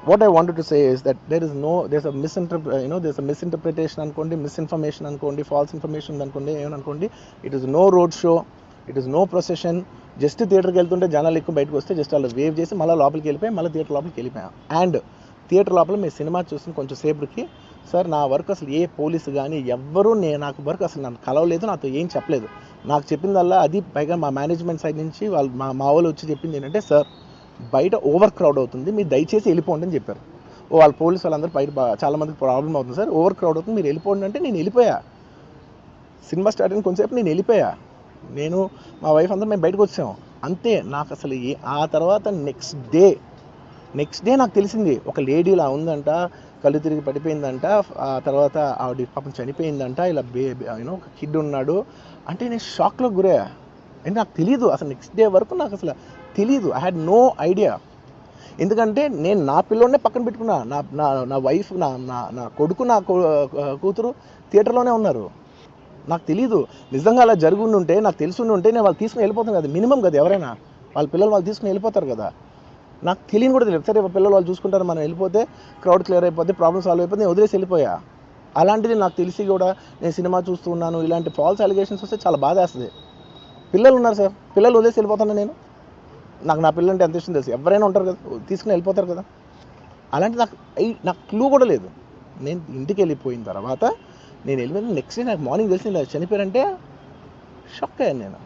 What I wanted to say is that there's a misinterpretation అనుకోండి, misinformation అనుకోండి, false information అనుకోండి, ఏమనుకోండి. It is no road show, it is no procession. Just థియేటర్కి వెళ్తుంటే జనాలు ఎక్కువ బయటకు వస్తే జస్ట్ అలా వేవ్ చేసి మళ్ళీ లోపలికి వెళ్ళిపోయి మళ్ళీ థియేటర్ లోపలికి వెళ్ళిపోయాం. అండ్ థియేటర్ లోపల మీ సినిమా చూసిన కొంచెం సేపటికి సార్ నా వర్క్ అసలు ఏ పోలీసు కానీ ఎవ్వరూ నాకు వర్క్ అసలు నన్ను కలవలేదు, నాతో ఏం చెప్పలేదు. నాకు చెప్పిందల్లా అది పైగా మా మేనేజ్మెంట్ సైడ్ నుంచి వాళ్ళు మా వాళ్ళు వచ్చి చెప్పింది ఏంటంటే, సార్ బయట ఓవర్ క్రౌడ్ అవుతుంది, మీరు దయచేసి వెళ్ళిపోండి అని చెప్పారు. వాళ్ళ పోలీసు వాళ్ళందరూ బయట చాలా మందికి ప్రాబ్లం అవుతుంది సార్, ఓవర్ క్రౌడ్ అవుతుంది, మీరు వెళ్ళిపోండి అంటే నేను వెళ్ళిపోయా. సినిమా స్టార్ట్ అయిన కొంచెంసేపు నేను వెళ్ళిపోయా. నేను మా వైఫ్ అందరూ మేము బయటకు వచ్చాం అంతే. నాకు అసలు ఆ తర్వాత నెక్స్ట్ డే నాకు తెలిసింది ఒక లేడీ ఇలా ఉందంట, కళ్ళు తిరిగి పడిపోయిందంట, ఆ తర్వాత ఆవిడ పాపం చనిపోయిందంట, ఇలా ఒక కిడ్ ఉన్నాడు అంటే నేను షాక్లో గురయ్యా. అంటే నాకు తెలీదు అసలు, నెక్స్ట్ డే వరకు నాకు అసలు తెలీదు. I had no idea. ఎందుకంటే నేను నా పిల్లోనే పక్కన పెట్టుకున్నా, నా వైఫ్, నా కొడుకు, నా కూతురు థియేటర్లోనే ఉన్నారు. నాకు తెలీదు. నిజంగా అలా జరుగుండి ఉంటే, నాకు తెలుసుండి ఉంటే నేను వాళ్ళు తీసుకుని వెళ్ళిపోతాను కదా, మినిమం కదా, ఎవరైనా వాళ్ళ పిల్లలు వాళ్ళు తీసుకుని వెళ్ళిపోతారు కదా. నాకు తెలియని కూడా తెలియదు. సరే పిల్లలు వాళ్ళు చూసుకుంటారు, మనం వెళ్ళిపోతే క్రౌడ్ క్లియర్ అయిపోతే, ప్రాబ్లమ్ సాల్వ్ అయిపోతే నేను వదిలేసి వెళ్ళిపోయా. అలాంటిది నాకు తెలిసి కూడా నేను సినిమా చూస్తూ ఉన్నాను, ఇలాంటి ఫాల్స్ అలిగేషన్స్ వస్తే చాలా బాధ వేస్తుంది. పిల్లలు ఉన్నారు సార్, పిల్లలు వదిలేసి వెళ్ళిపోతాను నేను. నా పిల్లలు అంటే ఎంత ఇష్టం తెలుసు, ఎవరైనా ఉంటారు కదా, తీసుకుని వెళ్ళిపోతారు కదా. అలాంటి నాకు క్లూ కూడా లేదు. నేను ఇంటికి వెళ్ళిపోయిన తర్వాత నేను వెళ్ళిపోయిన నెక్స్ట్ డే నాకు మార్నింగ్ తెలిసి చనిపోయారంటే షాక్ అయ్యాను నేను.